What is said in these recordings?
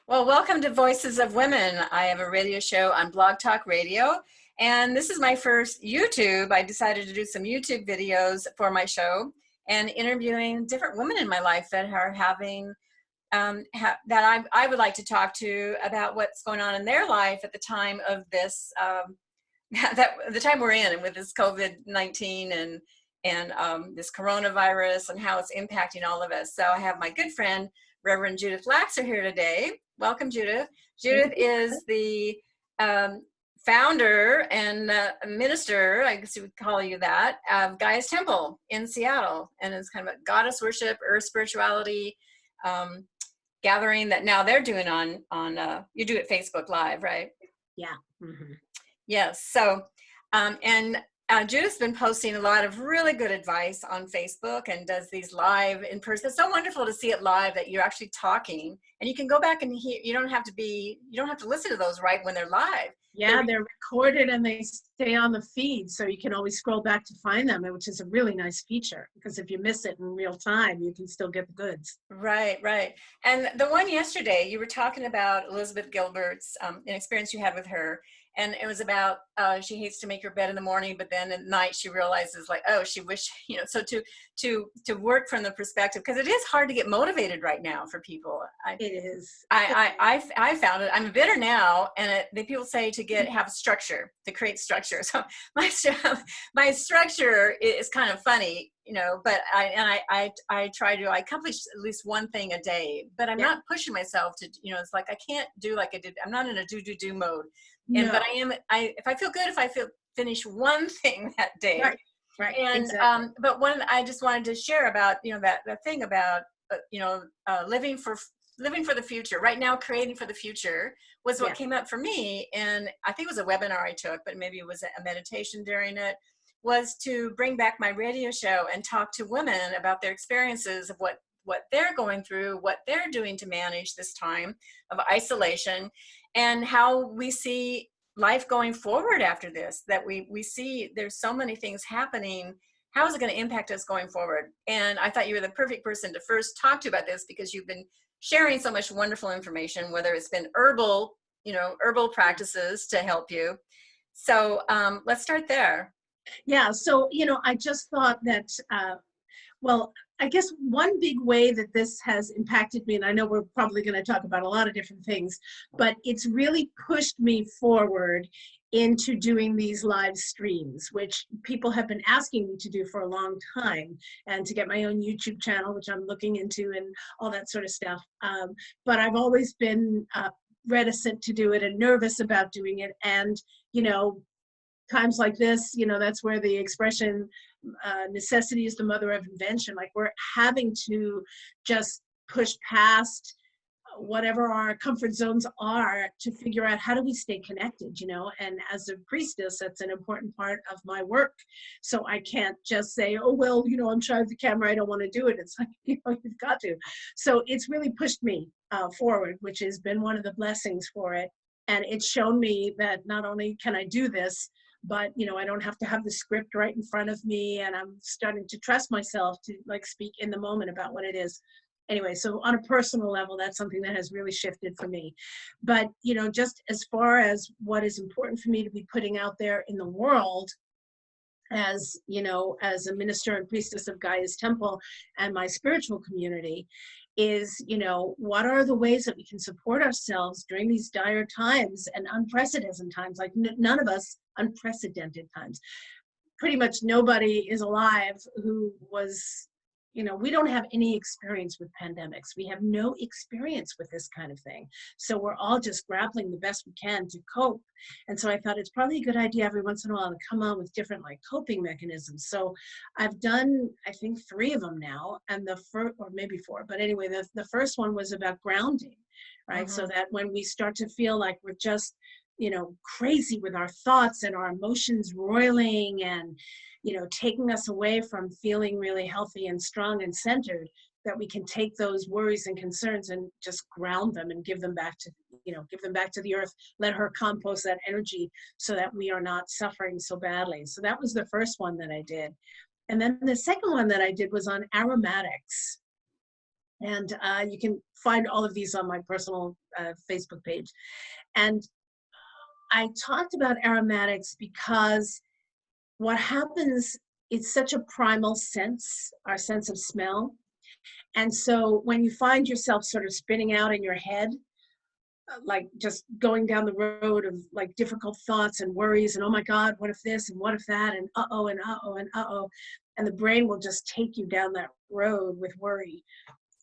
Well, welcome to Voices of Women. I have a radio show on Blog Talk Radio, and this is my first YouTube. I decided to do some YouTube videos for my show and interviewing different women in my life that are having, I would like to talk to about what's going on in their life at the time of this, the time we're in with this COVID-19 and this coronavirus and how it's impacting all of us. So I have my good friend, Rev Judith Laxer here today. Welcome, Judith. Judith is the founder and minister, I guess we would call you that, of Gaia's Temple in Seattle. And it's kind of a goddess worship, earth spirituality gathering that now they're doing on you do it Facebook Live, right? Yeah. Mm-hmm. Yes. So, Judith's been posting a lot of really good advice on Facebook and does these live in person. It's so wonderful to see it live that you're actually talking and you can go back and hear, you don't have to listen to those right when they're live. Yeah, they're recorded and they stay on the feed, so you can always scroll back to find them, which is a really nice feature because if you miss it in real time, you can still get the goods. Right, right. And the one yesterday, you were talking about Elizabeth Gilbert's an experience you had with her. And it was about she hates to make her bed in the morning, but then at night she realizes like, oh, she wish, so to work from the perspective, because it is hard to get motivated right now for people. It is. I found it. I'm bitter now, and the people say to have a structure, to create structure. So my structure is kind of funny, but I try to accomplish at least one thing a day, but I'm not pushing myself to, it's like I can't do like I did. I'm not in a do mode. But if I feel good, if I finish one thing that day. Right. And, exactly. But I just wanted to share about, that thing about, living for the future right now, creating for the future was what came up for me. And I think it was a webinar I took, but maybe it was a meditation during it, was to bring back my radio show and talk to women about their experiences of what they're going through, what they're doing to manage this time of isolation, and how we see life going forward after this, that we see there's so many things happening. How is it going to impact us going forward? And I thought you were the perfect person to first talk to about this because you've been sharing so much wonderful information, whether it's been herbal practices to help you. So let's start there. Yeah. So, I just thought that, I guess one big way that this has impacted me, and I know we're probably going to talk about a lot of different things, but it's really pushed me forward into doing these live streams, which people have been asking me to do for a long time, and to get my own YouTube channel, which I'm looking into and all that sort of stuff. But I've always been reticent to do it and nervous about doing it. And, times like this, that's where the expression necessity is the mother of invention. Like we're having to just push past whatever our comfort zones are to figure out how do we stay connected, and as a priestess, that's an important part of my work. So I can't just say, oh, well, I'm shy of the camera, I don't want to do it. It's like, you've got to. So it's really pushed me forward, which has been one of the blessings for it. And it's shown me that not only can I do this, but I don't have to have the script right in front of me, and I'm starting to trust myself to speak in the moment about what it is. Anyway, so on a personal level, that's something that has really shifted for me. But just as far as what is important for me to be putting out there in the world, as as a minister and priestess of Gaia's Temple and my spiritual community, is what are the ways that we can support ourselves during these dire times and unprecedented times, like none of us, unprecedented times. Pretty much nobody is alive who was, we don't have any experience with pandemics. We have no experience with this kind of thing. So we're all just grappling the best we can to cope. And so I thought it's probably a good idea every once in a while to come on with different coping mechanisms. So I've done, I think, 3 of them now, and the first, or maybe 4, but anyway, the first one was about grounding, right? Mm-hmm. So that when we start to feel like we're just, crazy with our thoughts and our emotions roiling and, taking us away from feeling really healthy and strong and centered, that we can take those worries and concerns and just ground them and give them back to, the earth, let her compost that energy so that we are not suffering so badly. So that was the first one that I did. And then the second one that I did was on aromatics. And you can find all of these on my personal Facebook page. And I talked about aromatics because what happens, it's such a primal sense, our sense of smell. And so when you find yourself sort of spinning out in your head, like just going down the road of like difficult thoughts and worries and, oh my God, what if this and what if that and uh-oh and uh-oh and uh-oh. And the brain will just take you down that road with worry.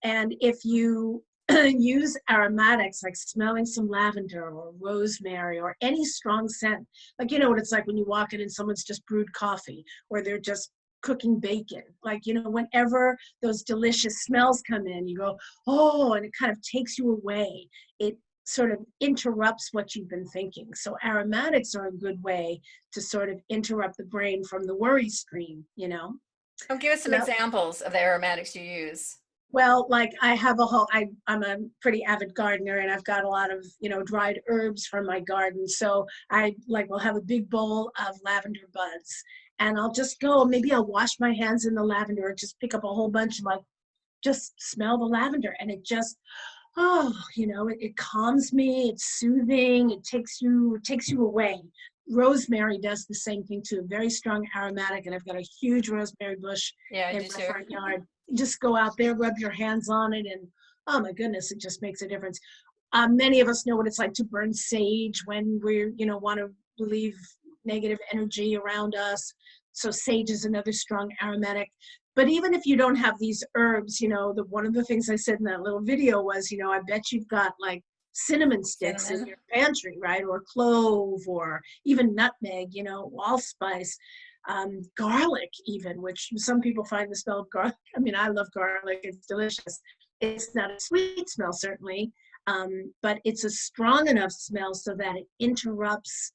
And if you use aromatics, like smelling some lavender or rosemary or any strong scent, like, you know what it's like when you walk in and someone's just brewed coffee or they're just cooking bacon. Like, you know, whenever those delicious smells come in, you go, oh, and it kind of takes you away. It sort of interrupts what you've been thinking. So aromatics are a good way to sort of interrupt the brain from the worry stream, you know? Oh, give us some examples of the aromatics you use. Well, like I have a whole, I'm a pretty avid gardener and I've got a lot of, you know, dried herbs from my garden. So I like will have a big bowl of lavender buds and I'll just go, maybe I'll wash my hands in the lavender or just pick up a whole bunch and like, just smell the lavender and it just, oh, you know, it calms me, it's soothing, it takes you away. Rosemary does the same thing too, very strong aromatic, and I've got a huge rosemary bush in my front yard. You just go out there, rub your hands on it, and oh my goodness, it just makes a difference. Many of us know what it's like to burn sage when we're, you know, want to relieve negative energy around us. So sage is another strong aromatic. But even if you don't have these herbs, you know, one of the things I said in that little video was, you know, I bet you've got like cinnamon sticks in your pantry, right? Or clove or even nutmeg, you know, allspice, garlic even, which some people find the smell of garlic. I mean, I love garlic. It's delicious. It's not a sweet smell, certainly, but it's a strong enough smell so that it interrupts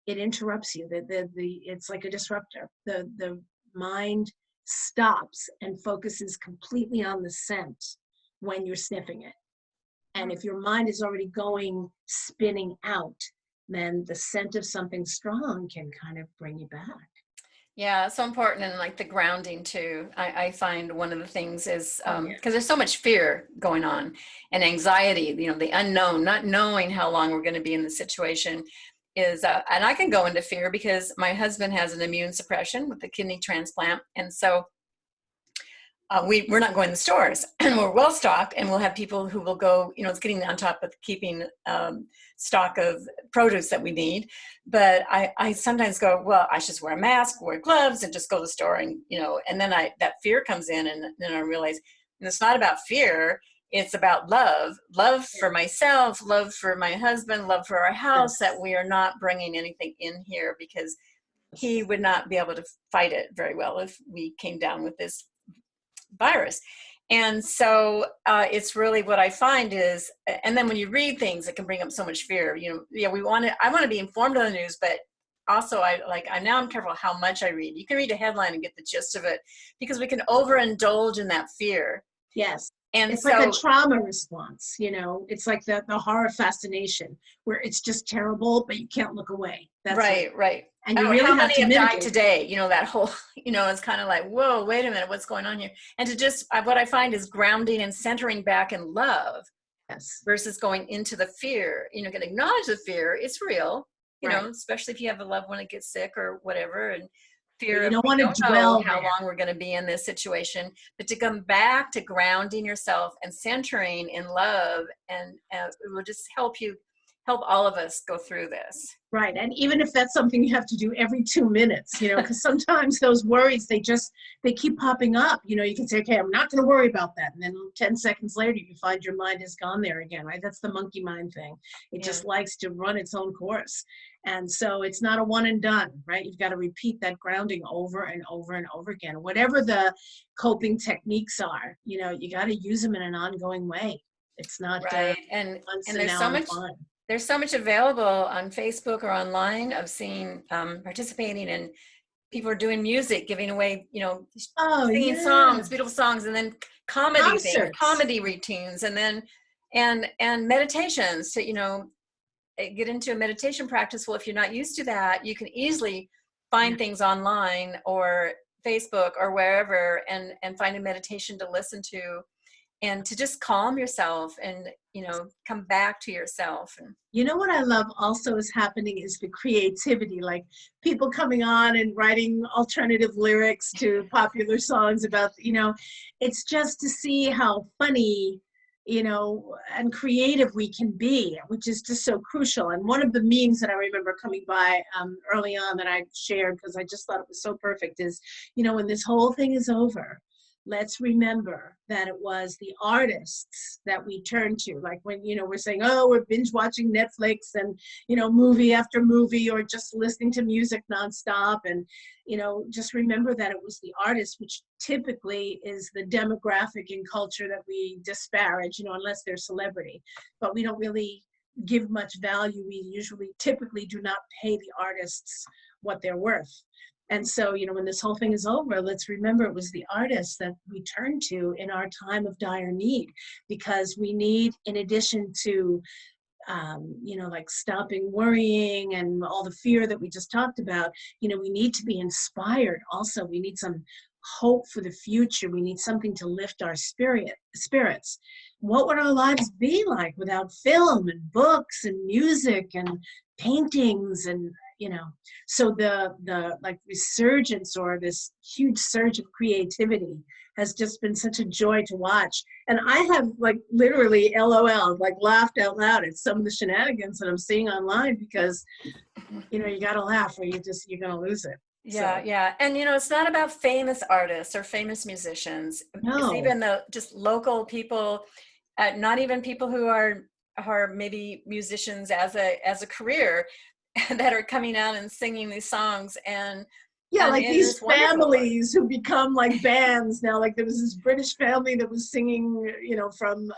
you. It's like a disruptor. The mind stops and focuses completely on the scent when you're sniffing it. And if your mind is already going spinning out, then the scent of something strong can kind of bring you back. Yeah, it's so important. And like the grounding too. I find one of the things is because there's so much fear going on and anxiety, you know, the unknown, not knowing how long we're going to be in the situation is, and I can go into fear because my husband has an immune suppression with the kidney transplant. And so we're not going to the stores and we're well stocked and we'll have people who will go, you know, it's getting on top of keeping stock of produce that we need. But I sometimes go, well, I should wear a mask, wear gloves and just go to the store and, you know, and then that fear comes in and then I realize, and it's not about fear. It's about love for myself, love for my husband, love for our house, that we are not bringing anything in here because he would not be able to fight it very well if we came down with this virus. And so it's really what I find is, and then when you read things, it can bring up so much fear. You know, yeah, I want to be informed on the news, but also I'm careful how much I read. You can read a headline and get the gist of it because we can overindulge in that fear. Yes. And it's like a trauma response, you know, it's like the horror fascination where it's just terrible, but you can't look away. That's right. And you really how have many to have mitigate died today? You know, that whole, you know, it's kind of like, whoa, wait a minute, what's going on here? And to just, what I find is grounding and centering back in love. Yes. Versus going into the fear. You know, can acknowledge the fear, it's real, you know, especially if you have a loved one that gets sick or whatever, and fear you don't we want don't to dwell know how there. long we're going to be in this situation, but to come back to grounding yourself and centering in love, and it will just help all of us go through this. Right. And even if that's something you have to do every 2 minutes, you know, because sometimes those worries, they keep popping up. You know, you can say, okay, I'm not going to worry about that. And then 10 seconds later, you find your mind has gone there again, right? That's the monkey mind thing. It just likes to run its own course. And so it's not a one and done, right? You've got to repeat that grounding over and over and over again. Whatever the coping techniques are, you know, you got to use them in an ongoing way. It's not right. And there's so much available on Facebook or online of seeing participating, and people are doing music, giving away, you know, singing songs, beautiful songs, and then comedy routines, and then and meditations to, you know, get into a meditation practice. Well, if you're not used to that, you can easily find things online or Facebook or wherever and find a meditation to listen to. and to just calm yourself and, you know, come back to yourself. And you know what I love also is happening is the creativity, like people coming on and writing alternative lyrics to popular songs about, you know, it's just to see how funny, you know, and creative we can be, which is just so crucial. And one of the memes that I remember coming by early on that I shared, because I just thought it was so perfect, is, you know, when this whole thing is over, let's remember that it was the artists that we turn to. Like when, you know, we're saying, oh, we're binge watching Netflix and, you know, movie after movie, or just listening to music nonstop. And, you know, just remember that it was the artists, which typically is the demographic and culture that we disparage, you know, unless they're celebrity. But we don't really give much value. We usually typically do not pay the artists what they're worth. And so, you know, when this whole thing is over, let's remember it was the artists that we turn to in our time of dire need, because we need, in addition to, you know, like stopping worrying and all the fear that we just talked about, you know, we need to be inspired. Also, we need some hope for the future. We need something to lift our spirits. What would our lives be like without film and books and music and paintings? And, you know, so the like resurgence or this huge surge of creativity has just been such a joy to watch. And I have like literally LOL, like laughed out loud at some of the shenanigans that I'm seeing online, because, you know, you got to laugh or you're going to lose it. yeah, yeah. And, you know, it's not about famous artists or famous musicians. No. It's even the just local people, not even people who are maybe musicians as a career, that are coming out and singing these songs. And yeah, like these families who become like bands now. Like there was this British family that was singing, you know, from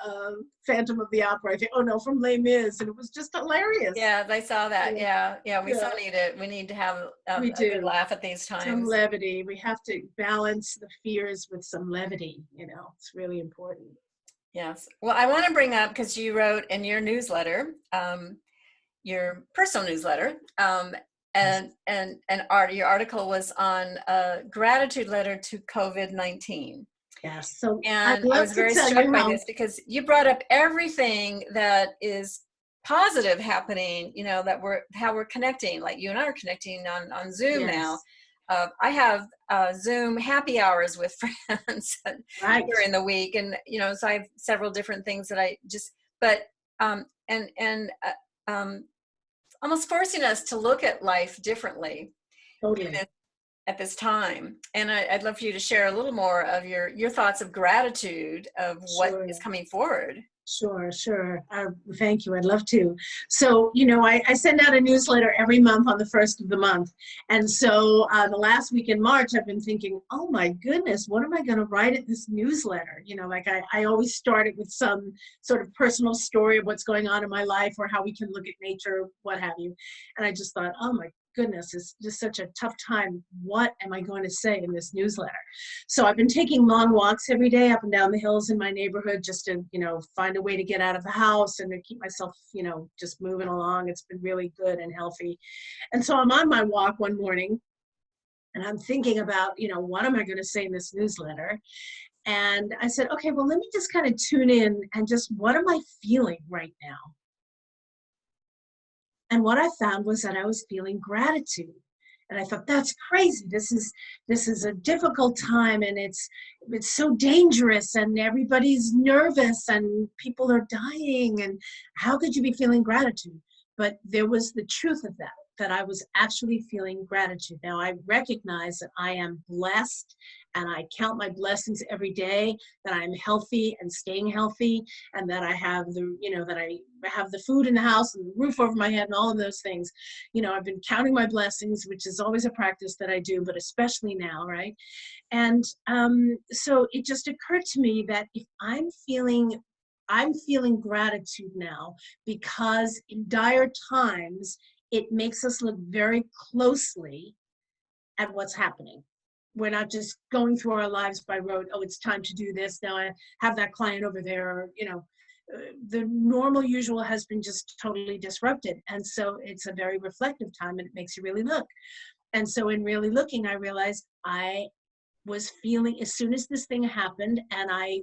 Phantom of the Opera, I think. Oh no, from Les Mis, and it was just hilarious. Yeah, I saw that. Yeah. We so need it. We need to have a good laugh at these times. Some levity. We have to balance the fears with some levity. You know, it's really important. Yes. Well, I want to bring up, because you wrote in your newsletter, your personal newsletter, and your article was on a gratitude letter to COVID-19. Yes. So and I was very struck by this, because you brought up everything that is positive happening, you know, that how we're connecting, like you and I are connecting on Zoom now. I have Zoom happy hours with friends during the week, and, you know, so I have several different things that I just, but almost forcing us to look at life differently. Totally. At this time. And I'd love for you to share a little more of your thoughts of gratitude of what is coming forward. Sure. Thank you. I'd love to. So, you know, I send out a newsletter every month on the first of the month. And so the last week in March, I've been thinking, oh my goodness, what am I going to write in this newsletter? You know, like I always start it with some sort of personal story of what's going on in my life, or how we can look at nature, what have you. And I just thought, oh my goodness, it's just such a tough time. What am I going to say in this newsletter? So I've been taking long walks every day up and down the hills in my neighborhood, just to, you know, find a way to get out of the house and to keep myself, you know, just moving along. It's been really good and healthy. And so I'm on my walk one morning and I'm thinking about, you know, what am I going to say in this newsletter? And I said, okay, well, let me just kind of tune in and just, what am I feeling right now? And what I found was that I was feeling gratitude. And I thought, that's crazy. This is a difficult time, and it's so dangerous, and everybody's nervous, and people are dying. And how could you be feeling gratitude? But there was the truth of that I was actually feeling gratitude. Now I recognize that I am blessed, and I count my blessings every day, that I'm healthy and staying healthy, and that I have that I have the food in the house and the roof over my head and all of those things. You know, I've been counting my blessings, which is always a practice that I do, but especially now, right? And so it just occurred to me that if I'm feeling gratitude now, because in dire times, it makes us look very closely at what's happening. We're not just going through our lives by rote, oh, it's time to do this, now I have that client over there, or, you know, the normal usual has been just totally disrupted. And so it's a very reflective time, and it makes you really look. And so in really looking, I realized I was feeling, as soon as this thing happened and I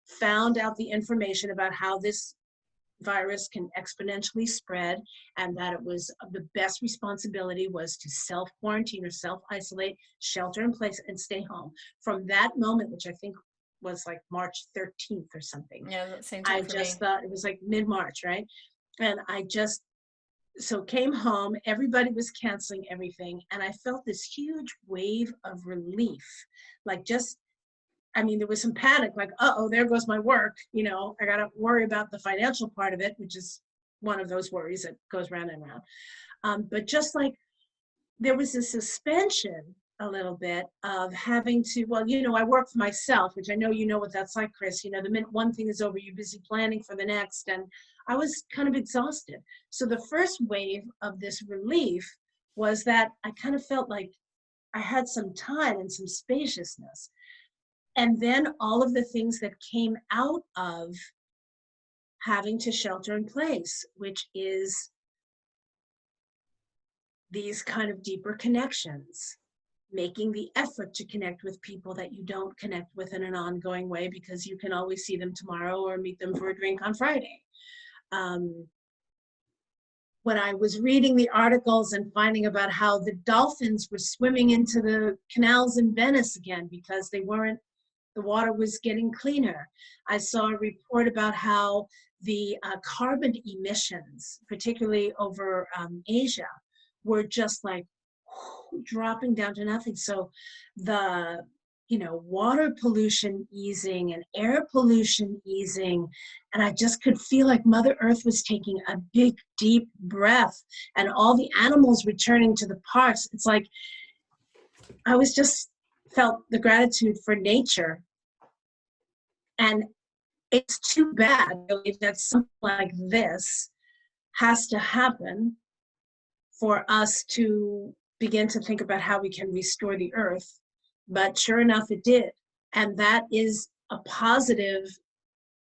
found out the information about how this virus can exponentially spread, and that it was the best responsibility was to self-quarantine or self-isolate, shelter in place, and stay home. From that moment, which I think was like March 13th or something. Yeah, same time I for just me. thought it was like mid-March, right? And I just, so came home, everybody was canceling everything, and I felt this huge wave of relief. Like just, I mean, there was some panic, like, uh-oh, there goes my work. You know, I got to worry about the financial part of it, which is one of those worries that goes round and round. But just like there was a suspension a little bit of having to, well, you know, I work for myself, which I know you know what that's like, Kris. You know, the minute one thing is over, you're busy planning for the next. And I was kind of exhausted. So the first wave of this relief was that I kind of felt like I had some time and some spaciousness. And then all of the things that came out of having to shelter in place, which is these kind of deeper connections, making the effort to connect with people that you don't connect with in an ongoing way because you can always see them tomorrow or meet them for a drink on Friday. When I was reading the articles and finding about how the dolphins were swimming into the canals in Venice again because they weren't, the water was getting cleaner. I saw a report about how the carbon emissions, particularly over Asia, were just like dropping down to nothing. So the, you know, water pollution easing and air pollution easing, and I just could feel like Mother Earth was taking a big, deep breath, and all the animals returning to the parks. It's like I was just felt the gratitude for nature. And it's too bad, really, that something like this has to happen for us to begin to think about how we can restore the earth. But sure enough, it did. And that is a positive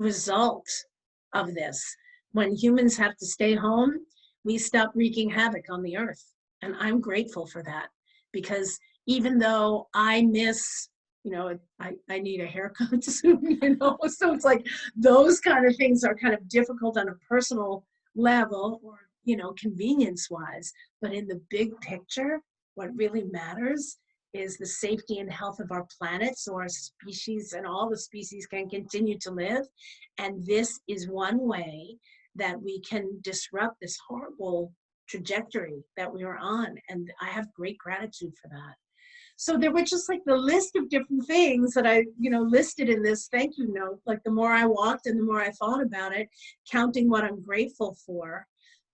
result of this. When humans have to stay home, we stop wreaking havoc on the earth. And I'm grateful for that, because even though I miss, you know, I need a haircut soon, you know, so it's like those kind of things are kind of difficult on a personal level or, you know, convenience wise. But in the big picture, what really matters is the safety and health of our planet, so our species and all the species can continue to live. And this is one way that we can disrupt this horrible trajectory that we are on. And I have great gratitude for that. So there were just like the list of different things that I, you know, listed in this thank you note. Like the more I walked and the more I thought about it, counting what I'm grateful for,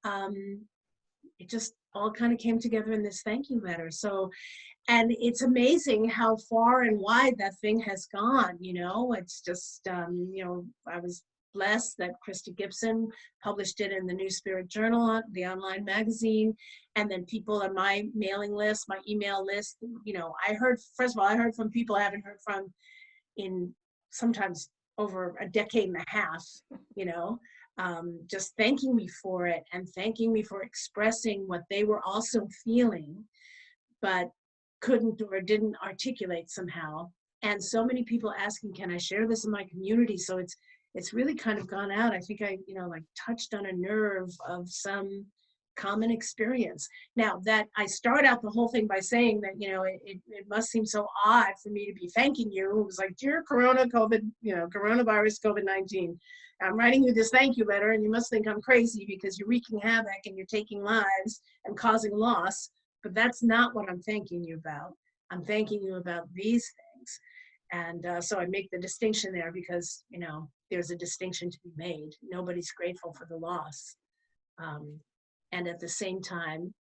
it just all kind of came together in this thank you letter. So, and it's amazing how far and wide that thing has gone, you know. It's just, you know, I was blessed that Krista Gibson published it in the New Spirit Journal, the online magazine, and then people on my mailing list, my email list, you know, I heard, first of all, I heard from people I haven't heard from in sometimes over a decade and a half, you know, just thanking me for it and thanking me for expressing what they were also feeling, but couldn't or didn't articulate somehow. And so many people asking, can I share this in my community? So it's really kind of gone out. I think I, you know, like touched on a nerve of some common experience. Now that I start out the whole thing by saying that, you know, it must seem so odd for me to be thanking you. It was like, dear coronavirus, COVID-19, I'm writing you this thank you letter and you must think I'm crazy because you're wreaking havoc and you're taking lives and causing loss. But that's not what I'm thanking you about. I'm thanking you about these things. And so I make the distinction there because, you know, there's a distinction to be made. Nobody's grateful for the loss. And at the same time,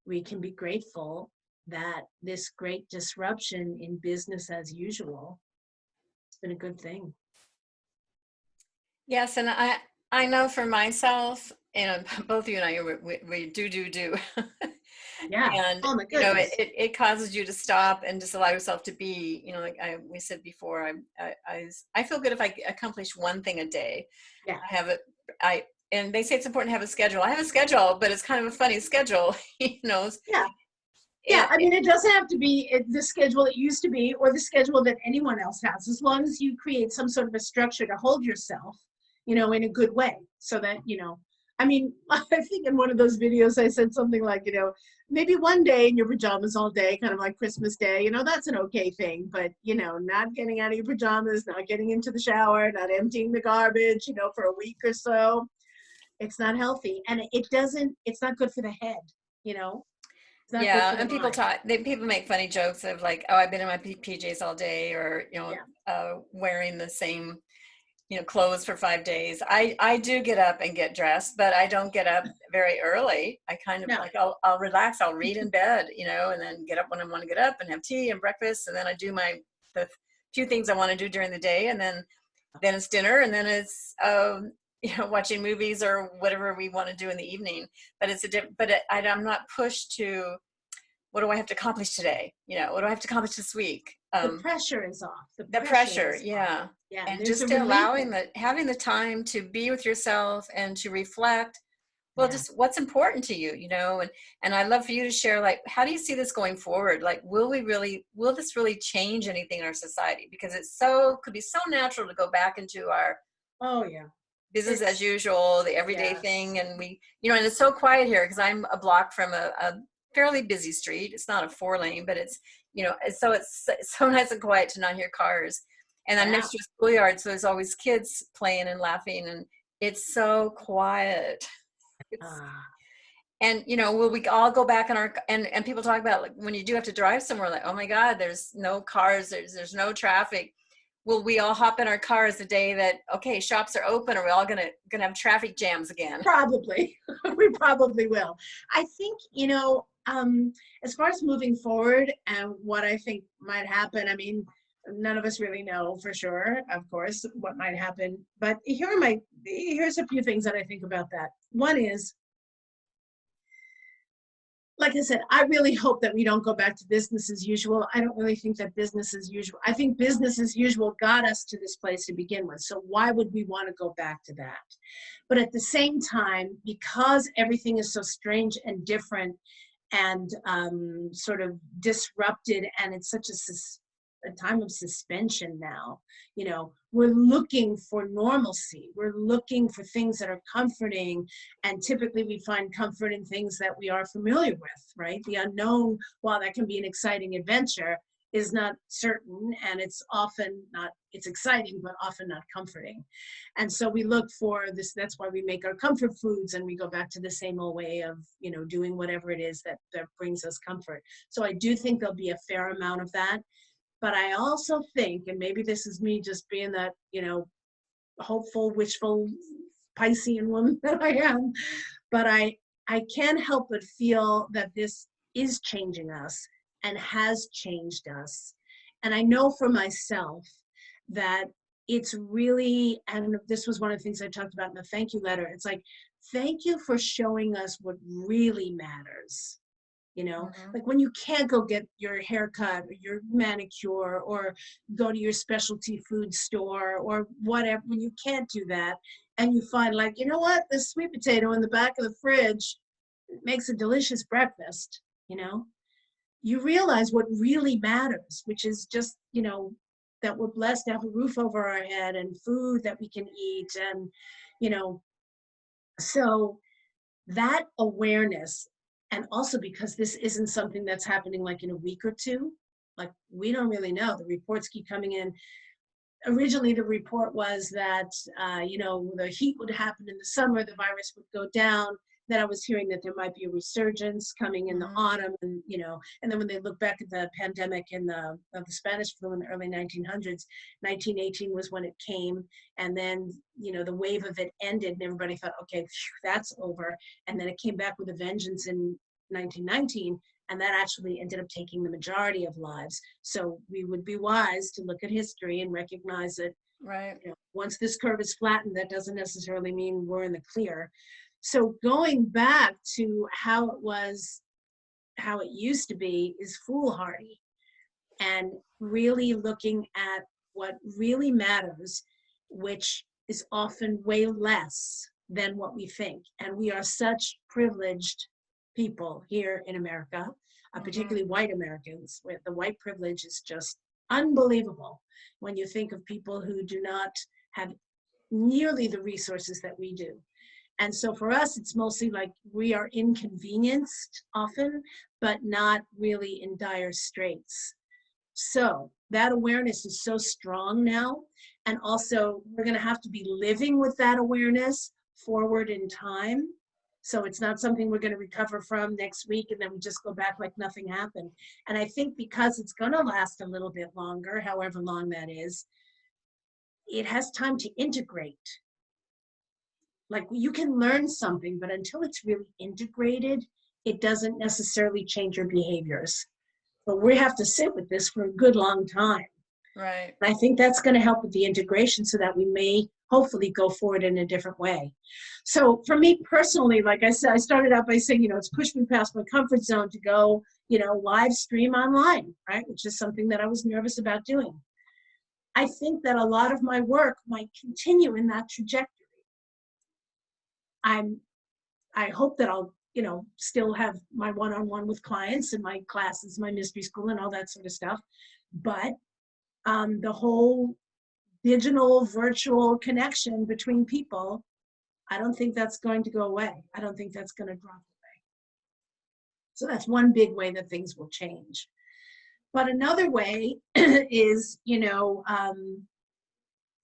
we can be grateful that this great disruption in business as usual has been a good thing. Yes, and I know for myself, and both you and I, we do. Yeah. And oh my you know, goodness. it causes you to stop and just allow yourself to be, you know, like we said before, I feel good if I accomplish one thing a day. Yeah. I have it, and they say it's important to have a schedule. I have a schedule, but it's kind of a funny schedule, you know. Yeah. Yeah, I mean, it doesn't have to be the schedule it used to be or the schedule that anyone else has, as long as you create some sort of a structure to hold yourself, in a good way. So that, I mean, I think in one of those videos I said something like, maybe one day in your pajamas all day, kind of like Christmas Day, that's an okay thing. But, not getting out of your pajamas, not getting into the shower, not emptying the garbage, for a week or so, it's not healthy. And it's not good for the head, it's not good Yeah, for the and mind. people make funny jokes of like, oh, I've been in my PJs all day, or Yeah. wearing the same clothes for 5 days. I do get up and get dressed, but I don't get up very early. I kind of No. like I'll relax, I'll read in bed, and then get up when I want to get up and have tea and breakfast, and then I do the few things I want to do during the day, and then it's dinner, and then it's watching movies or whatever we want to do in the evening. But I'm not pushed to, what do I have to accomplish today? What do I have to accomplish this week? The pressure is off. The pressure, yeah. Yeah, And there's a just relief. having the time to be with yourself and to reflect, well, Yeah. just what's important to you, and I'd love for you to share, like, how do you see this going forward? Like, will this really change anything in our society? Because could be so natural to go back into our Oh yeah. business as usual, the everyday thing. And and it's so quiet here because I'm a block from a fairly busy street. It's not a 4-lane, but it's so nice and quiet to not hear cars. And I'm next to a schoolyard, so there's always kids playing and laughing, and it's so quiet. And will we all go back and people talk about, like, when you do have to drive somewhere, like, oh my God, there's no cars, there's no traffic. Will we all hop in our cars the day that, okay, shops are open? Are we all gonna have traffic jams again? Probably. We probably will. I think, as far as moving forward and what I think might happen, I mean, none of us really know for sure, of course, what might happen. But here's a few things that I think about that. One is, like I said, I really hope that we don't go back to business as usual. I don't really think that business as usual. I think business as usual got us to this place to begin with. So why would we want to go back to that? But at the same time, because everything is so strange and different and sort of disrupted, and it's such a time of suspension now, we're looking for normalcy. We're looking for things that are comforting, and typically we find comfort in things that we are familiar with, right? The unknown, while that can be an exciting adventure, is not certain, and it's exciting, but often not comforting. And so we look for this, that's why we make our comfort foods, and we go back to the same old way of, doing whatever it is that brings us comfort. So I do think there'll be a fair amount of that. But I also think, and maybe this is me just being that, hopeful, wishful Piscean woman that I am, but I can't help but feel that this is changing us and has changed us. And I know for myself that it's really, and this was one of the things I talked about in the thank you letter, it's like, thank you for showing us what really matters. Like when you can't go get your haircut or your manicure or go to your specialty food store or whatever, when you can't do that, and you find, like, you know what, this sweet potato in the back of the fridge makes a delicious breakfast, you realize what really matters, which is just, that we're blessed to have a roof over our head and food that we can eat. And, so that awareness. And also because this isn't something that's happening like in a week or two, like we don't really know. The reports keep coming in. Originally, the report was that, the heat would happen in the summer, the virus would go down. Then I was hearing that there might be a resurgence coming in the autumn, and, and then when they look back at the pandemic of the Spanish flu in the early 1900s, 1918 was when it came. And then, the wave of it ended and everybody thought, okay, phew, that's over. And then it came back with a vengeance in 1919. And that actually ended up taking the majority of lives. So we would be wise to look at history and recognize that, right, once this curve is flattened, that doesn't necessarily mean we're in the clear. So going back to how it used to be is foolhardy, and really looking at what really matters, which is often way less than what we think. And we are such privileged people here in America, particularly white Americans, where the white privilege is just unbelievable when you think of people who do not have nearly the resources that we do. And so for us, it's mostly like we are inconvenienced often, but not really in dire straits. So that awareness is so strong now. And also, we're going to have to be living with that awareness forward in time. So it's not something we're going to recover from next week and then we just go back like nothing happened. And I think because it's going to last a little bit longer, however long that is, it has time to integrate. Like you can learn something, but until it's really integrated, it doesn't necessarily change your behaviors. But we have to sit with this for a good long time. Right. And I think that's going to help with the integration so that we may hopefully go forward in a different way. So for me personally, like I said, I started out by saying, it's pushed me past my comfort zone to go, live stream online, right? Which is something that I was nervous about doing. I think that a lot of my work might continue in that trajectory. I hope that I'll, still have my one-on-one with clients and my classes, my mystery school and all that sort of stuff. But the whole digital virtual connection between people, I don't think that's going to go away. I don't think that's going to drop away. So that's one big way that things will change. But another way is,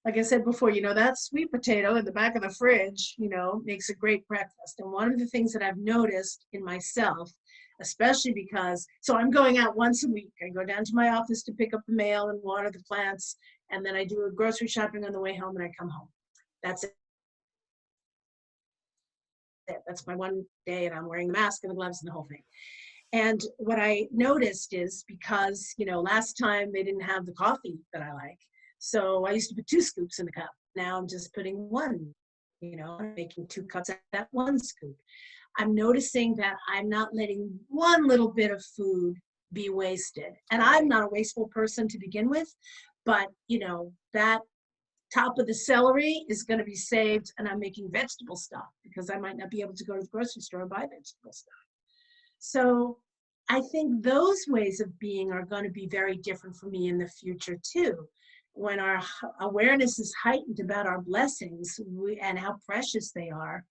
like I said before, that sweet potato in the back of the fridge, makes a great breakfast. And one of the things that I've noticed in myself, especially because, so I'm going out once a week. I go down to my office to pick up the mail and water the plants. And then I do a grocery shopping on the way home and I come home. That's it. That's my one day and I'm wearing the mask and the gloves and the whole thing. And what I noticed is because, last time they didn't have the coffee that I like. So I used to put 2 scoops in the cup. Now I'm just putting 1, I'm making 2 cups at that 1 scoop. I'm noticing that I'm not letting one little bit of food be wasted. And I'm not a wasteful person to begin with, but that top of the celery is going to be saved and I'm making vegetable stock because I might not be able to go to the grocery store and buy vegetable stock. So I think those ways of being are going to be very different for me in the future too. When our awareness is heightened about our blessings and how precious they are,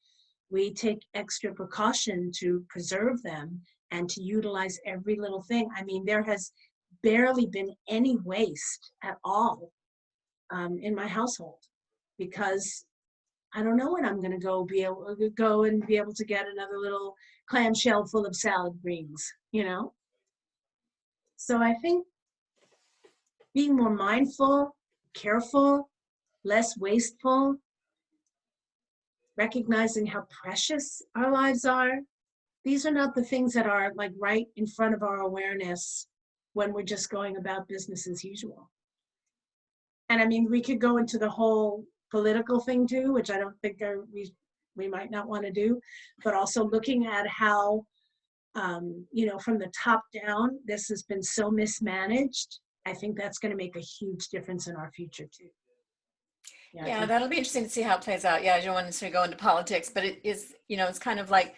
we take extra precaution to preserve them and to utilize every little thing. I mean, there has barely been any waste at all in my household because I don't know when I'm going to be able to get another little clamshell full of salad greens, So I think being more mindful, careful, less wasteful, recognizing how precious our lives are. These are not the things that are like right in front of our awareness when we're just going about business as usual. And I mean, we could go into the whole political thing too, which I don't think we might not want to do, but also looking at how, from the top down, this has been so mismanaged. I think that's going to make a huge difference in our future too. Yeah, that'll be interesting to see how it plays out. Yeah, I don't want to go into politics, but it is, it's kind of like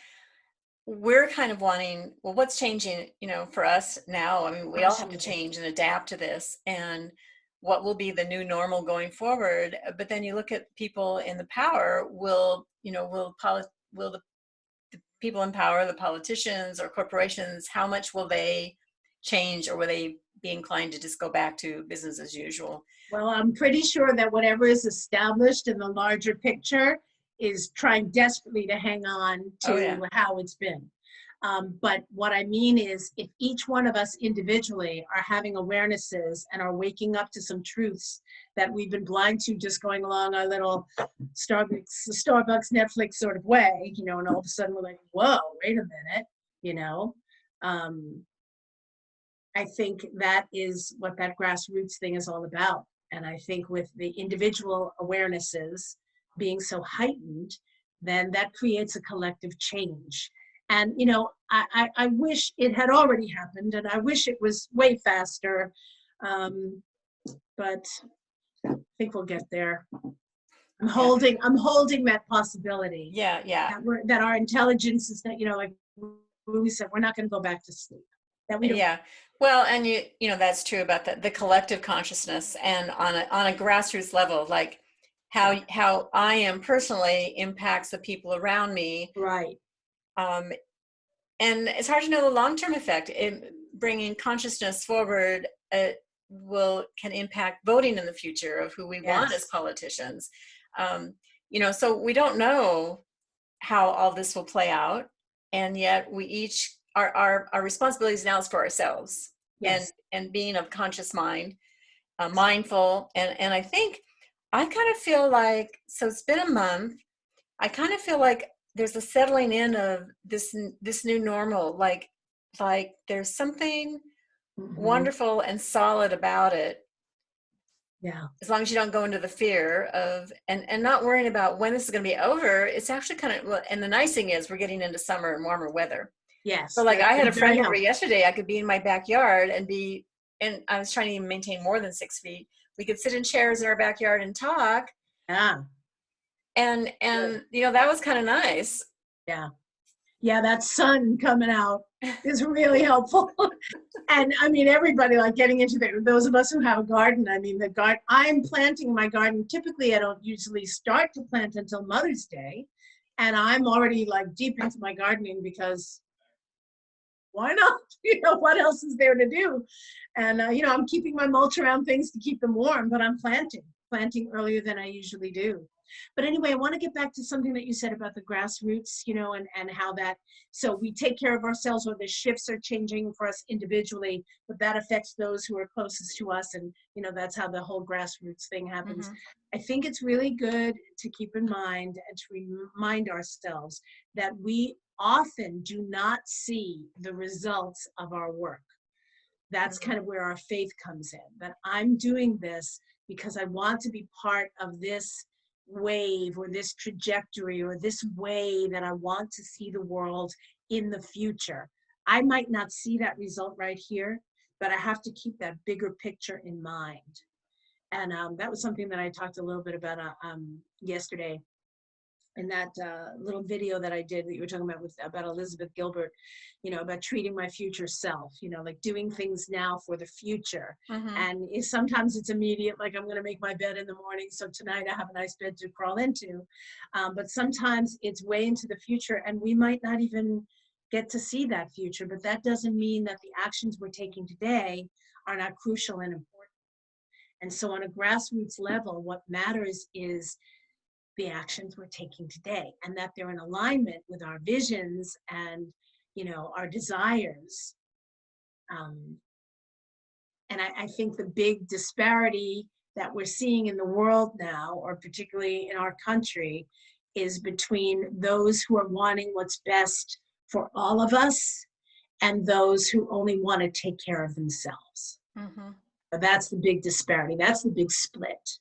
we're kind of wanting, well, what's changing, for us now? I mean, we all have to change and adapt to this and what will be the new normal going forward. But then you look at people in the power, will the people in power, the politicians or corporations, how much will they change or will they be inclined to just go back to business as usual? Well, I'm pretty sure that whatever is established in the larger picture is trying desperately to hang on to how it's been. But what I mean is if each one of us individually are having awarenesses and are waking up to some truths that we've been blind to just going along our little Starbucks Netflix sort of way, and all of a sudden we're like, whoa, wait a minute, I think that is what that grassroots thing is all about. And I think with the individual awarenesses being so heightened, then that creates a collective change. And, I wish it had already happened and I wish it was way faster. But I think we'll get there. I'm holding that possibility. Yeah. That our intelligence is that, like we said, we're not going to go back to sleep. That we don't. Yeah. Well, and you know, that's true about the collective consciousness, and on a grassroots level, like how I am personally impacts the people around me. Right. Um, and it's hard to know the long-term effect. Bringing consciousness forward can impact voting in the future of who we want as politicians. You know, so we don't know how all this will play out, and yet we each our responsibilities now is for ourselves, and being of conscious mind, mindful, and I think I kind of feel like, so it's been a month, I kind of feel like there's a settling in of this new normal, like there's something wonderful and solid about it. Yeah. As long as you don't go into the fear of, and not worrying about when this is going to be over. It's actually kind of, well, and the nice thing is we're getting into summer and warmer weather. Yes. So like I had a friend over yesterday, I could be in my backyard and I was trying to even maintain more than 6 feet. We could sit in chairs in our backyard and talk. Yeah. And you know, that was kind of nice. Yeah. Yeah, that sun coming out is really helpful. And I mean, everybody like getting into those of us who have a garden. I mean, I'm planting my garden. Typically, I don't usually start to plant until Mother's Day. And I'm already like deep into my gardening because why not? You know, what else is there to do? And, you know, I'm keeping my mulch around things to keep them warm, but I'm planting earlier than I usually do. But anyway, I want to get back to something that you said about the grassroots, you know, and how that, so we take care of ourselves, or the shifts are changing for us individually, but that affects those who are closest to us. And, you know, that's how the whole grassroots thing happens. I think it's really good to keep in mind and to remind ourselves that we often do not see the results of our work. That's kind of where our faith comes in, that I'm doing this because I want to be part of this wave or this trajectory or this way that I want to see the world in the future. I might not see that result right here, but I have to keep that bigger picture in mind. And that was something that I talked a little bit about yesterday in that little video that I did that you were talking about about Elizabeth Gilbert, you know, about treating my future self, you know, like doing things now for the future. And sometimes it's immediate, like I'm going to make my bed in the morning, so tonight I have a nice bed to crawl into. But sometimes it's way into the future, and we might not even get to see that future, but that doesn't mean that the actions we're taking today are not crucial and important. And so on a grassroots level, what matters is the actions we're taking today, and that they're in alignment with our visions and, you know, our desires. And I think the big disparity that we're seeing in the world now, or particularly in our country, is between those who are wanting what's best for all of us and those who only want to take care of themselves. But that's the big disparity. That's the big split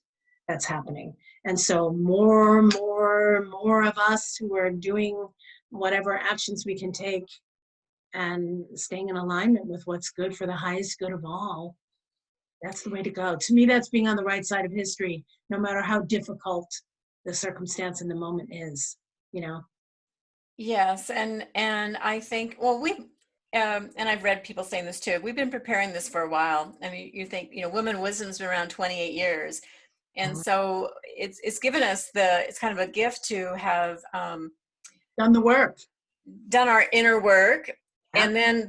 that's happening. And so more of us who are doing whatever actions we can take and staying in alignment with what's good for the highest good of all. That's the way to go. To me, that's being on the right side of history, no matter how difficult the circumstance in the moment is, you know? Yes. And I think, well, and I've read people saying this too, we've been preparing this for a while. I mean, you think, you know, women wisdom's been around 28 years. And so it's given us it's kind of a gift to have done the work, done our inner work. And then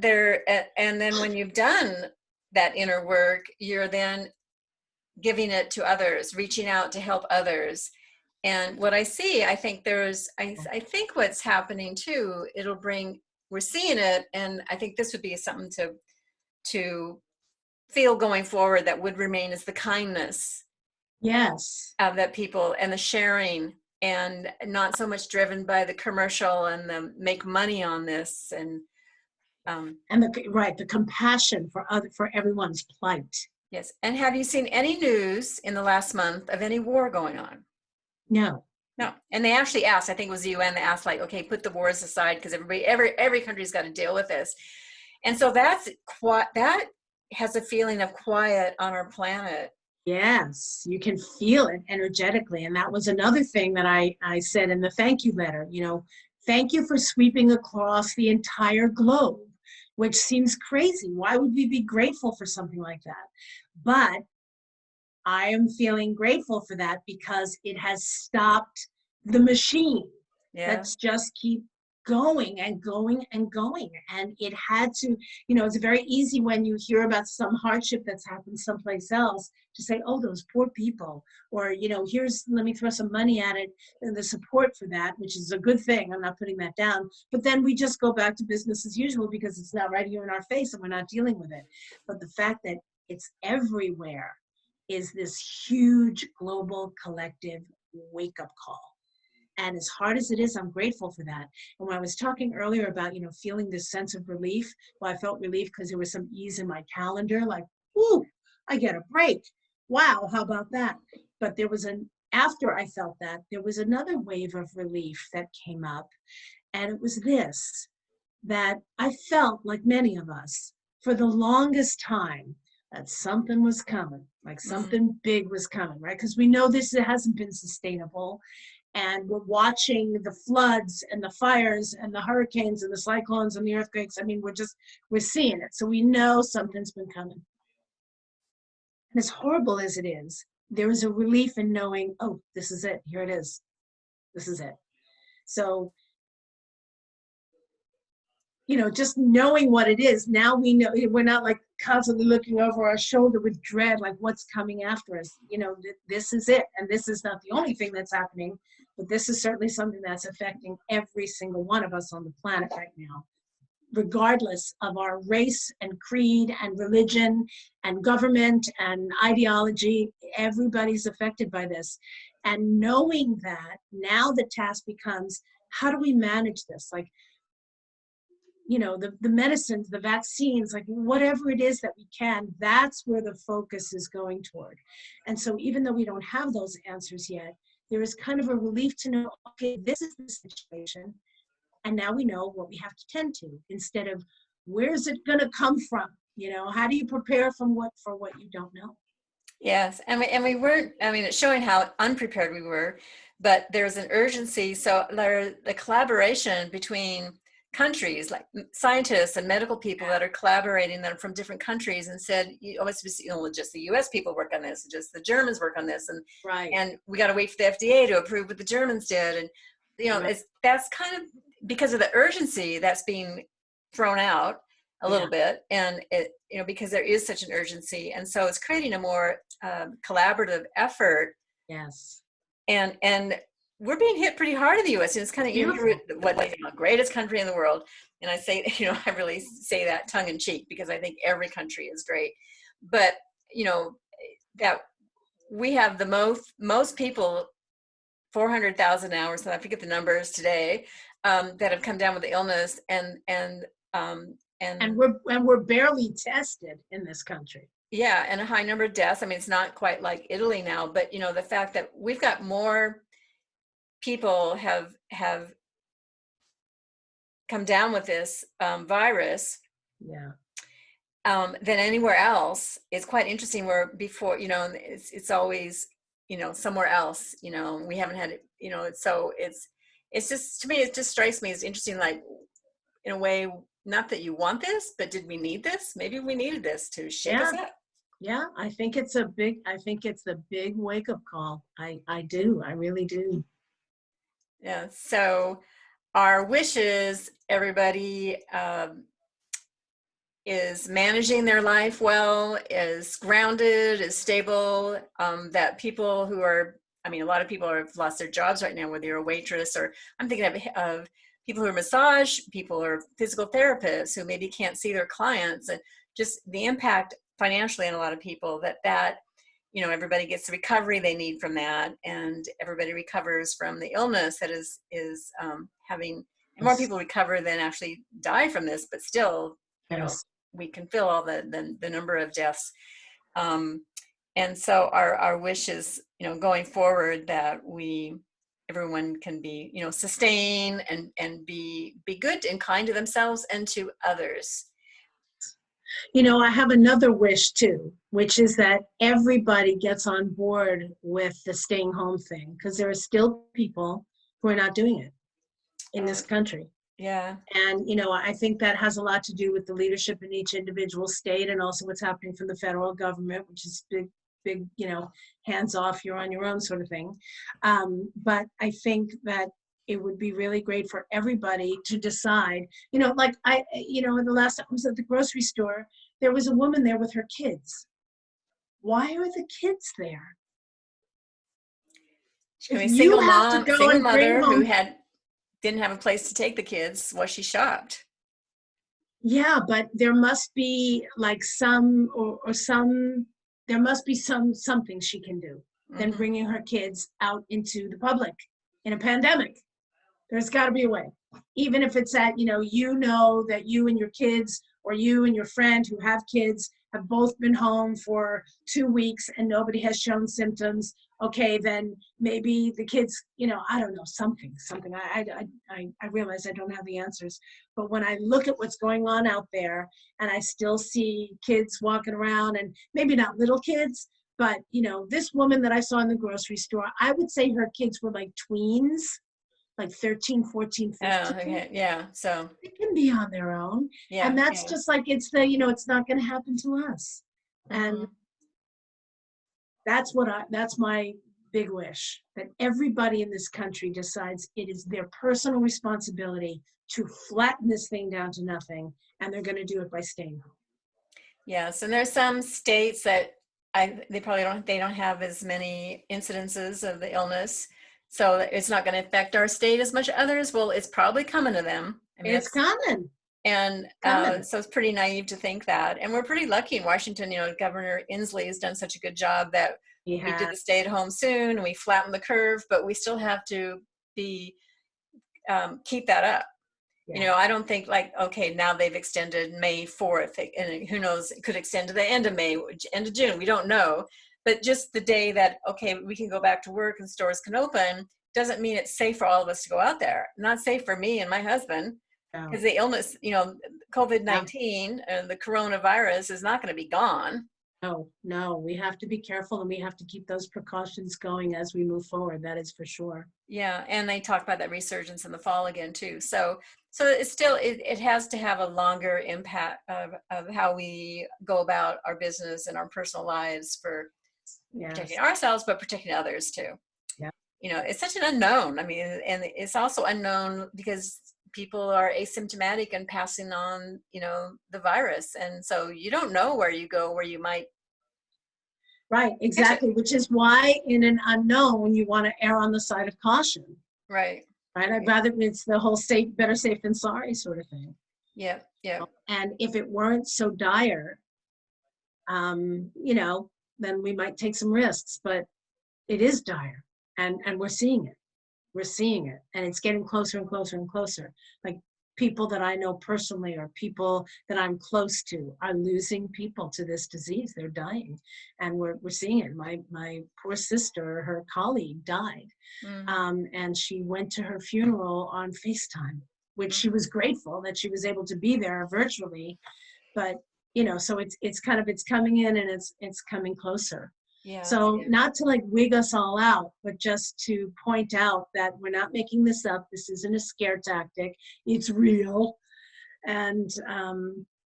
when you've done that inner work, you're then giving it to others, reaching out to help others. And what I see, I think I think what's happening too, we're seeing it. And I think this would be something to feel going forward that would remain, is the kindness. Yes. That people, and the sharing, and not so much driven by the commercial and the make money on this, and the compassion for everyone's plight. Yes. And have you seen any news in the last month of any war going on? No. And they actually asked, I think it was the UN, they asked, like, okay, put the wars aside, because every country's got to deal with this. And so that has a feeling of quiet on our planet. Yes, you can feel it energetically. And that was another thing that I said in the thank you letter, you know, Thank you for sweeping across the entire globe, which seems crazy. Why would we be grateful for something like that? But I am feeling grateful for that because it has stopped the machine. Let's just keep going and going and going. And it had to, it's very easy when you hear about some hardship that's happened someplace else to say, oh, those poor people, or, let me throw some money at it, and the support for that, which is a good thing. I'm not putting that down. But then we just go back to business as usual because it's not right here in our face and we're not dealing with it. But the fact that it's everywhere is this huge global collective wake-up call. And as hard as it is, I'm grateful for that. And when I was talking earlier about, feeling this sense of relief, well, I felt relief because there was some ease in my calendar, like, whoo, I get a break. Wow, how about that? But after I felt that, there was another wave of relief that came up. And it was this, that I felt, like many of us, for the longest time, that something was coming, like something big was coming, right? Because we know this hasn't been sustainable. And we're watching the floods and the fires and the hurricanes and the cyclones and the earthquakes. I mean, we're seeing it. So we know something's been coming. And as horrible as it is, there is a relief in knowing, oh, this is it. Here it is. This is it. So, just knowing what it is, now we know, we're not like constantly looking over our shoulder with dread, like what's coming after us. This is it. And this is not the only thing that's happening, but this is certainly something that's affecting every single one of us on the planet right now, regardless of our race and creed and religion and government and ideology. Everybody's affected by this. And knowing that, now the task becomes, how do we manage this? Like, the medicines, the vaccines, like whatever it is that we can, that's where the focus is going toward. And so even though we don't have those answers yet, there is kind of a relief to know, okay, this is the situation. And now we know what we have to tend to, instead of where's it going to come from? How do you prepare for what you don't know? Yes. And we weren't, it's showing how unprepared we were, but there's an urgency. So the collaboration between countries, like scientists and medical people that are collaborating that are from different countries, and said, just the US people work on this, just the Germans work on this, and right. And we got to wait for the FDA to approve what the Germans did, and that's kind of because of the urgency that's being thrown out a little bit, and it because there is such an urgency, and so it's creating a more collaborative effort. Yes. And we're being hit pretty hard in the U.S. And it's kind of, the greatest country in the world. And I say, I really say that tongue in cheek because I think every country is great. But, that we have the most people, 400,000 hours, and I forget the numbers today, that have come down with the illness, and we're barely tested in this country. Yeah, and a high number of deaths. It's not quite like Italy now, but the fact that we've got more people have come down with this virus than anywhere else is quite interesting. Where before, it's always, somewhere else, we haven't had it, so it's just, to me, it just strikes me as interesting, like, in a way, not that you want this, but did we need this? Maybe we needed this to shake us up. Yeah, I think it's a big wake-up call. I really do. Yeah, so our wish is everybody is managing their life well, is grounded, is stable, that people who are, a lot of people have lost their jobs right now, whether you're a waitress, or I'm thinking of people who are massage people or physical therapists who maybe can't see their clients, and just the impact financially on a lot of people that everybody gets the recovery they need from that, and everybody recovers from the illness that is having, and more people recover than actually die from this, but still, we can feel all the number of deaths. And so our wish is, going forward, that everyone can be, sustain and be good and kind to themselves and to others. I have another wish too, which is that everybody gets on board with the staying home thing, because there are still people who are not doing it. in this country. Yeah. And, I think that has a lot to do with the leadership in each individual state, and also what's happening from the federal government, which is big, hands off, you're on your own sort of thing. But I think that it would be really great for everybody to decide, like in the last time I was at the grocery store, there was a woman there with her kids. Why are the kids there? She can be single mom, single mother who didn't have a place to take the kids while she shopped. Yeah, but there must be like some there must be something she can do than bringing her kids out into the public in a pandemic. There's got to be a way, even if it's that that you and your kids, or you and your friend who have kids, have both been home for 2 weeks and nobody has shown symptoms. Okay, then maybe the kids, I don't know, something. I realize I don't have the answers, but when I look at what's going on out there, and I still see kids walking around, and maybe not little kids, but this woman that I saw in the grocery store, I would say her kids were like tweens, like 13, 14, 15. Oh, okay. Yeah. So they can be on their own. Yeah. And that's just like, it's it's not going to happen to us. And that's my big wish, that everybody in this country decides it is their personal responsibility to flatten this thing down to nothing. And they're going to do it by staying home. Yes. And there's some states that they don't have as many incidences of the illness. So it's not going to affect our state as much. Others, well, it's probably coming to them. I mean, it's coming. And so it's pretty naive to think that. And we're pretty lucky in Washington. Governor Inslee has done such a good job that we did the stay at home soon, and we flattened the curve, but we still have to keep that up. Yeah. I don't think okay, now they've extended May 4th, and who knows, it could extend to the end of May, end of June. We don't know. But just the day that, okay, we can go back to work and stores can open, doesn't mean it's safe for all of us to go out there. Not safe for me and my husband, because the illness, COVID-19 and the coronavirus is not going to be gone. No, we have to be careful, and we have to keep those precautions going as we move forward. That is for sure. Yeah, and they talk about that resurgence in the fall again too. So it's still, it has to have a longer impact of how we go about our business and our personal lives for protecting ourselves, but protecting others too. Yeah. It's such an unknown. I mean, and it's also unknown because people are asymptomatic and passing on, the virus. And so you don't know where you go, where you might. Right, exactly. Which is why in an unknown, you want to err on the side of caution. Right. Right. I'd rather, it's the whole better safe than sorry sort of thing. Yeah. Yeah. And if it weren't so dire, then we might take some risks, but it is dire, and we're seeing it. We're seeing it, and it's getting closer and closer and closer. Like people that I know personally, or people that I'm close to, are losing people to this disease. They're dying, and we're seeing it. My poor sister, her colleague, died, and she went to her funeral on FaceTime, which she was grateful that she was able to be there virtually, but so it's coming in, and it's coming closer. Yeah. So not to wig us all out, but just to point out that we're not making this up. This isn't a scare tactic. It's real. And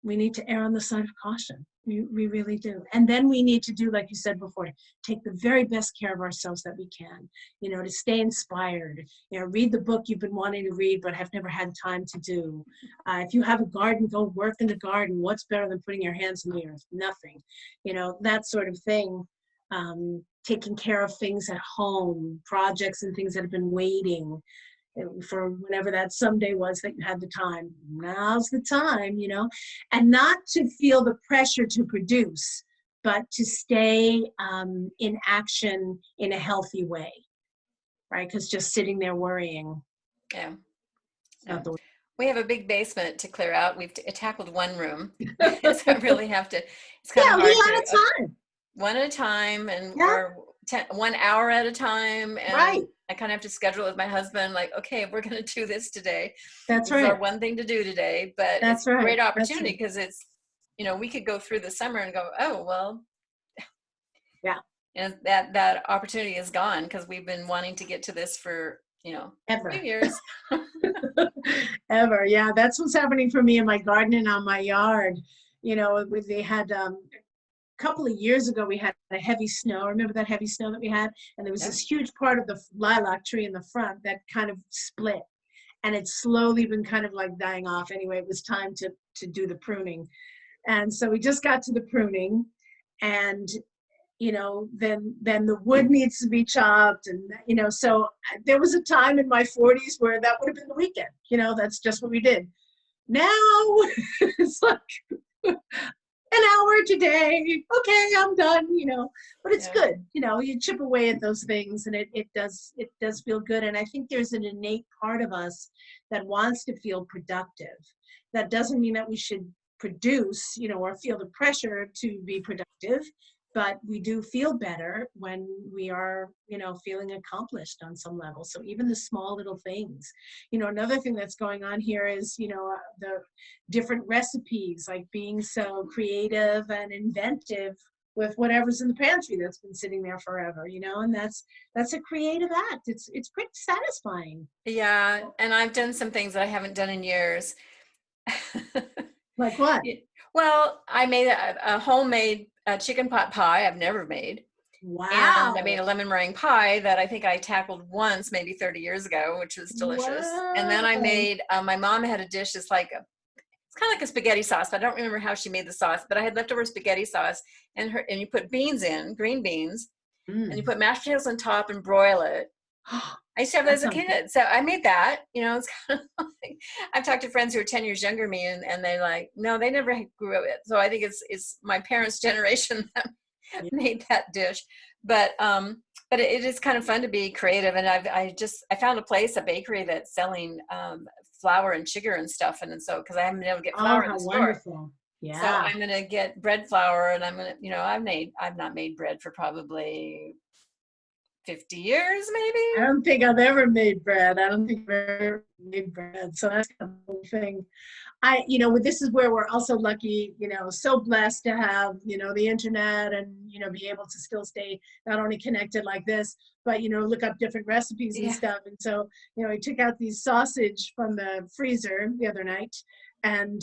we need to err on the side of caution. We really do. And then we need to do, like you said before, take the very best care of ourselves that we can, to stay inspired, read the book you've been wanting to read but have never had time to do. If you have a garden, go work in the garden. What's better than putting your hands in the earth? Nothing, that sort of thing. Taking care of things at home, projects and things that have been waiting for whenever that someday was that you had the time. Now's the time, and not to feel the pressure to produce, but to stay in action in a healthy way, right? Because just sitting there worrying. Yeah. We have a big basement to clear out. We've tackled one room. So I really have to, it's kind of hard one at a time. One at a time, and or 1 hour at a time. And right. I kind of have to schedule it with my husband, we're going to do this today. That's right. It's our one thing to do today, but that's it's a great opportunity because it's, we could go through the summer and go, oh, well, yeah. And that opportunity is gone because we've been wanting to get to this for, ever. 2 years. Ever. Yeah, that's what's happening for me in my garden and on my yard. You know, they had couple of years ago, we had a heavy snow. Remember that heavy snow that we had? And there was Yeah. this huge part of the lilac tree in the front that kind of split. And it's slowly been kind of like dying off. Anyway, it was time to do the pruning. And so we just got to the pruning. And, you know, then the wood needs to be chopped. And, you know, so there was a time in my 40s where that would have been the weekend. You know, that's just what we did. Now it's like an hour today. Okay, I'm done, you know, but it's good. You know, you chip away at those things and it does feel good. And I think there's an innate part of us that wants to feel productive. That doesn't mean that we should produce, you know, or feel the pressure to be productive, but we do feel better when we are, you know, feeling accomplished on some level. So even the small little things, you know, another thing that's going on here is, you know, the different recipes, like being so creative and inventive with whatever's in the pantry that's been sitting there forever, you know, and that's a creative act. It's pretty satisfying. Yeah, and I've done some things that I haven't done in years. Like what? Well, I made a homemade chicken pot pie I've never made. Wow. And I made a lemon meringue pie that I think I tackled once, maybe 30 years ago, which was delicious. Wow. And then I made, my mom had a dish that's like, it's kind of like a spaghetti sauce, but I don't remember how she made the sauce, but I had leftover spaghetti sauce and you put beans in, green beans, and you put mashed potatoes on top and broil it. I used to have that as a kid. So I made that, you know, it's kind of like, I've talked to friends who are 10 years younger than me and they like, no, they never grew up it. So I think it's my parents' generation that made that dish. But it is kind of fun to be creative. And I found a bakery that's selling flour and sugar and stuff. And so, cause I haven't been able to get flour in the store. Wonderful. Yeah. So I'm going to get bread flour and I'm going to, you know, I've not made bread for probably 50 years, maybe. I don't think I've ever made bread. So that's kind of the thing. You know, this is where we're also lucky, you know, so blessed to have, you know, the internet and, you know, be able to still stay not only connected like this, but, you know, look up different recipes and stuff. And so, you know, I took out these sausage from the freezer the other night. And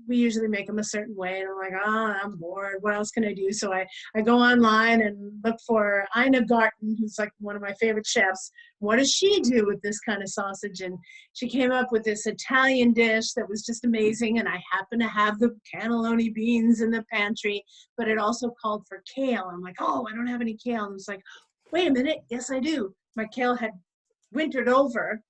we usually make them a certain way. And I'm like, I'm bored. What else can I do? So I go online and look for Ina Garten, who's like one of my favorite chefs. What does she do with this kind of sausage? And she came up with this Italian dish that was just amazing. And I happen to have the cannelloni beans in the pantry, but it also called for kale. I'm like, I don't have any kale. And it's like, wait a minute. Yes, I do. My kale had wintered over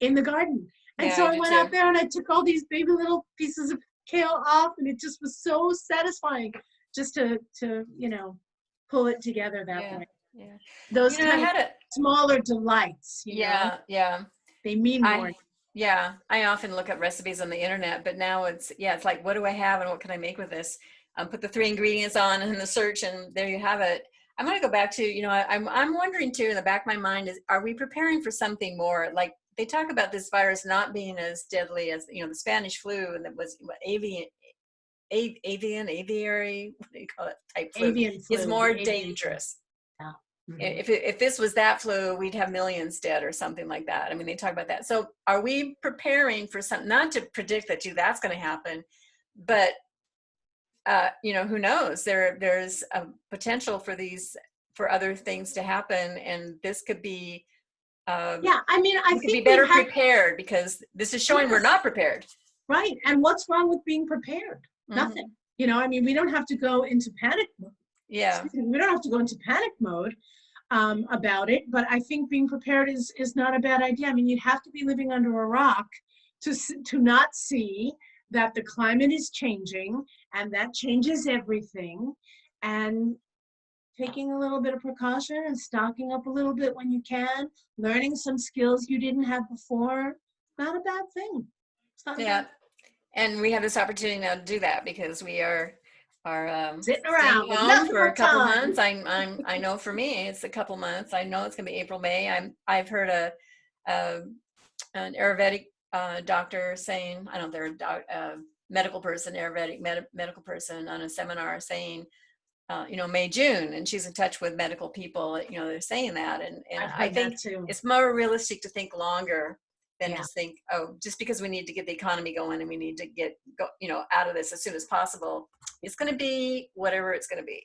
in the garden. And so I went out there and I took all these baby little pieces of kale off, and it just was so satisfying just to you know, pull it together that way. Yeah. Those kind of smaller delights, you know? Yeah. They mean more. I often look at recipes on the internet, but now it's like, what do I have and what can I make with this? Put the 3 ingredients on in the search and there you have it. I'm going to go back to, you know, I'm wondering too, in the back of my mind is, are we preparing for something more? Like, they talk about this virus not being as deadly as, you know, the Spanish flu, and that was aviary, what do you call it, type flu, avian flu is more dangerous. Yeah. Mm-hmm. If this was that flu, we'd have millions dead or something like that. I mean, they talk about that. So are we preparing for something, not to predict that that's going to happen, but you know, who knows? There's a potential for other things to happen, and this could be I mean, I think be better prepared, because this is showing we're not prepared. Right. And what's wrong with being prepared? Mm-hmm. Nothing. You know, I mean, we don't have to go into panic mode. Yeah. We don't have to go into panic mode about it, but I think being prepared is not a bad idea. I mean, you'd have to be living under a rock to not see that the climate is changing, and that changes everything. And taking a little bit of precaution and stocking up a little bit when you can, learning some skills you didn't have before, not a bad thing. It's not bad. And we have this opportunity now to do that because we are sitting around home for a couple months. I know for me it's a couple months. I know it's gonna be April, May. I've heard an Ayurvedic doctor saying, I don't know, they're a medical person, Ayurvedic medical person, on a seminar saying, you know, May, June, and she's in touch with medical people, you know, they're saying that. And I think it's more realistic to think longer than Yeah. just think, oh, just because we need to get the economy going and we need to go out of this as soon as possible. It's going to be whatever it's going to be.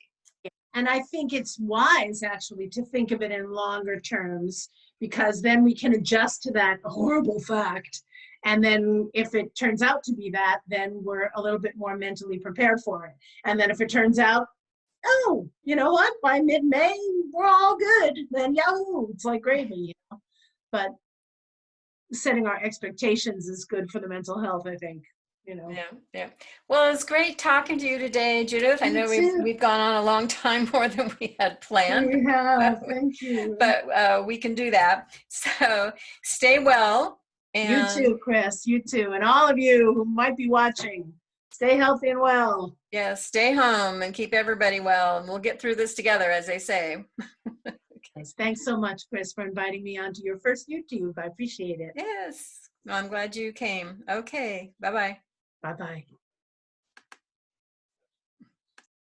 And I think it's wise actually to think of it in longer terms, because then we can adjust to that horrible fact. And then if it turns out to be that, then we're a little bit more mentally prepared for it. And then if it turns out, oh, you know what, by mid-May, we're all good, then yahoo, it's like gravy, But setting our expectations is good for the mental health, I think. Yeah. Well, it's great talking to you today, Judith. I know we've gone on a long time, more than we had planned. We have, thank you. But we can do that. So stay well. You too, Kris, you too. And all of you who might be watching, stay healthy and well. Yeah, stay home and keep everybody well. And we'll get through this together, as they say. Okay. Thanks so much, Kris, for inviting me onto your first YouTube. I appreciate it. Yes. I'm glad you came. Okay. Bye-bye. Bye-bye.